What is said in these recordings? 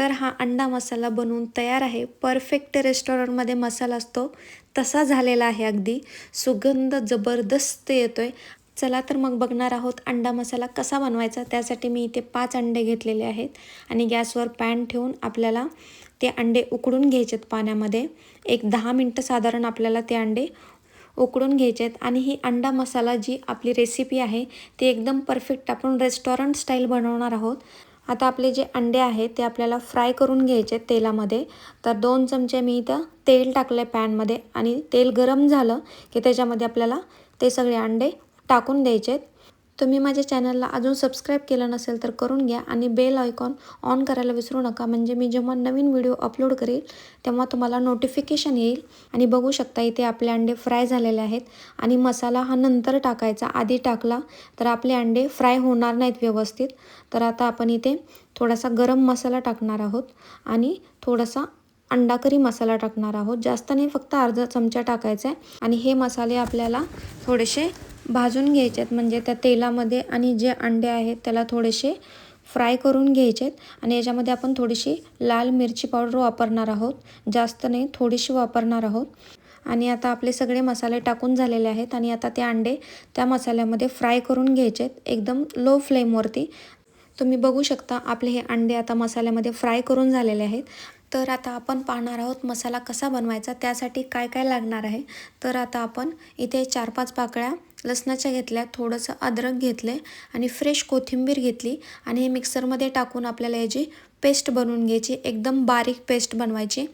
तर हा अंडा मसाला बनवून तयार आहे। परफेक्ट रेस्टॉरंटमध्ये मसाला असतो तसा झालेला आहे। अगदी सुगंध जबरदस्त येतोय। चला तर मग बघणार आहोत अंडा मसाला कसा बनवायचा। त्यासाठी मी इथे 5 अंडे घेतलेले आहेत आणि गॅसवर पॅन ठेवून आपल्याला ते अंडे उकडून घ्यायचेत पाण्यामध्ये। एक 10 मिनिटं साधारण आपल्याला ते अंडे उकडून घ्यायचेत। आणि ही अंडा मसाला जी आपली रेसिपी आहे ती एकदम परफेक्ट आपण रेस्टॉरंट स्टाईल बनवणार आहोत। आता आपले जे अंडे आहेत ते आपल्याला फ्राय करून घ्यायचे तेलामध्ये। तर 2 चमचे मी इथं तेल टाकले पॅनमध्ये आणि तेल गरम झालं की त्याच्यामध्ये आपल्याला ते सगळे अंडे टाकून द्यायचेत। तुम्ही माझ्या चॅनलला अजून सबस्क्राईब केलं नसेल तर करून घ्या आणि बेल आयकॉन ऑन करायला विसरू नका, म्हणजे मी जेव्हा नवीन व्हिडिओ अपलोड करेल तेव्हा तुम्हाला नोटिफिकेशन येईल। आणि बघू शकता इथे आपले अंडे फ्राय झालेले आहेत आणि मसाला हा नंतर टाकायचा, आधी टाकला तर आपले अंडे फ्राय होणार नाहीत व्यवस्थित। तर आता आपण इथे थोडासा गरम मसाला टाकणार आहोत आणि थोडासा अंडा करी मसाला टाकणार आहोत। जास्त नाही, फक्त अर्धा चमचा टाकायचा आहे। आणि हे मसाले आपल्याला थोडेसे भाजून घ्यायचे आहेत, म्हणजे त्या तेलामध्ये आणि जे अंडे आहेत त्याला थोडेसे फ्राय करून घ्यायचे आहेत। आणि याच्यामध्ये आपण थोडीशी लाल मिरची पावडर वापरणार आहोत, जास्त नाही थोडीशी वापरणार आहोत। आणि आता आपले सगळे मसाले टाकून झालेले आहेत आणि आता ते अंडे त्या मसाल्यामध्ये फ्राय करून घ्यायचे आहेत एकदम लो फ्लेमवरती। तुम्ही बघू शकता आपले हे अंडे आता मसाल्यामध्ये फ्राय करून झालेले आहेत। तर आता आपण पाहणार आहोत मसाला कसा बनवायचा, त्यासाठी काय काय लागणार आहे। तर आता आपण इथे 4-5 पाकळ्या लसणाच्या घेतल्या, थोडंसं अद्रक घेतले आणि फ्रेश कोथिंबीर घेतली आणि हे मिक्सरमध्ये टाकून आपल्याला याची पेस्ट बनवून घ्यायची, एकदम बारीक पेस्ट बनवायची।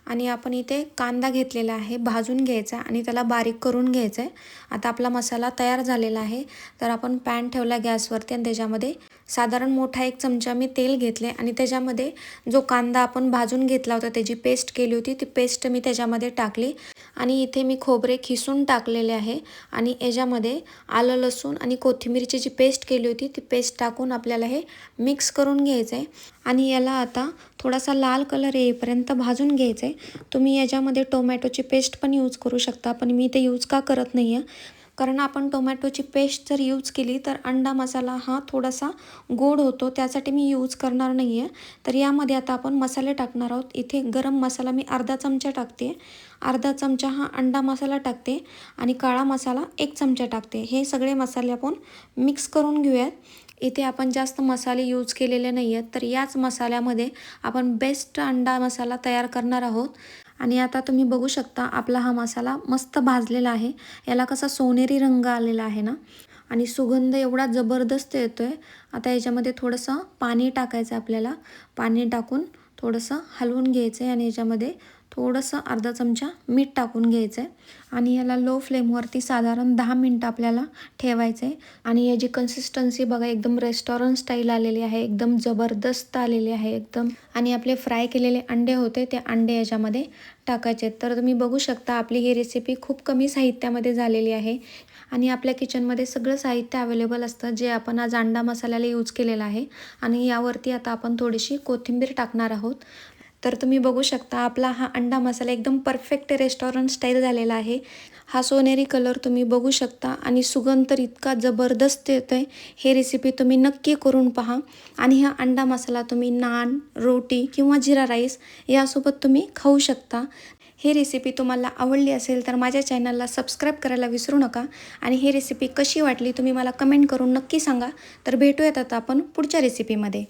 आणि आपण इथे कांदा घेतलेला आहे, भाजून घ्यायचा आणि त्याला बारीक करून घ्यायचं आहे। आता आपला मसाला तयार झालेला आहे। तर आपण पॅन ठेवला गॅसवरती आणि त्याच्यामध्ये साधारण मोठा 1 चमचा मी तेल घेतले आणि त्याच्यामध्ये जो कांदा आपण भाजून घेतला होता त्याची पेस्ट केली होती ती पेस्ट मी त्याच्यामध्ये टाकली। आणि इथे मी खोबरे खिसून टाकलेले आहे आणि याच्यामध्ये आलं लसूण आणि कोथिंबीरची जी पेस्ट केली होती ती पेस्ट टाकून आपल्याला हे मिक्स करून घ्यायचं आहे। आणि याला आता थोडासा लाल कलर येईपर्यंत भाजून घ्यायचं आहे। तुम्ही याच्यामध्ये टोमॅटोची पेस्ट पण यूज करू शकता, पण मी ते यूज का करत नाही आहे, कारण आपण टोमॅटोची पेस्ट जर यूज केली तर अंडा मसाला हा थोडासा गोड होतो, त्यासाठी मी यूज करणार नाही आहे। तर यामध्ये आता आपण मसाले टाकणार आहोत। इथे गरम मसाला मी अर्धा चमचा टाकते, अर्धा चमचा हा अंडा मसाला टाकते आणि काळा मसाला 1 चमचा टाकते। हे सगळे मसाले आपण मिक्स करून घेऊयात। इथे आपण जास्त मसाले यूज केलेले नाही आहेत, तर याच मसाल्यामध्ये आपण बेस्ट अंडा मसाला तयार करणार आहोत। आणि आता तुम्ही बघू शकता आपला हा मसाला मस्त भाजलेला आहे, याला कसा सोनेरी रंग आलेला आहे ना आणि सुगंध एवढा जबरदस्त येतोय। आता याच्यामध्ये थोडंसं पाणी टाकायचं आपल्याला, पाणी टाकून थोडंसं हलवून घ्यायचं आहे आणि याच्यामध्ये थोडंसं अर्धा चमचा मीठ टाकून घ्यायचं आहे आणि याला लो फ्लेमवरती साधारण 10 मिनिटं आपल्याला ठेवायचं आहे। आणि याची कन्सिस्टन्सी बघा एकदम रेस्टॉरंट स्टाईल आलेली आहे, एकदम जबरदस्त आलेली आहे एकदम। आणि आपले फ्राय केलेले अंडे होते ते अंडे याच्यामध्ये टाकायचे आहेत। तर तुम्ही बघू शकता आपली ही रेसिपी खूप कमी साहित्यामध्ये झालेली आहे आणि आपल्या किचनमध्ये सगळं साहित्य अवेलेबल असतं जे आपण आज अंडा मसाल्याला यूज केलेलं आहे। आणि यावरती आता आपण थोडीशी कोथिंबीर टाकणार आहोत। तर तुम्ही बघू शकता आपला हा अंडा मसाला एकदम परफेक्ट रेस्टॉरंट स्टाईल झालेला आहे। हा सोनेरी कलर तुम्ही बघू शकता आणि सुगंध तर इतका जबरदस्त येतोय। हे रेसिपी तुम्ही नक्की करून पहा आणि हा अंडा मसाला तुम्ही नान, रोटी किंवा जिरा राईस यासोबत तुम्ही खाऊ शकता। ही रेसिपी तुम्हाला आवडली असेल तर माझ्या चॅनलला सबस्क्राईब करायला विसरू नका आणि ही रेसिपी कशी वाटली तुम्ही मला कमेंट करून नक्की सांगा। तर भेटूयात आता आपण पुढच्या रेसिपीमध्ये।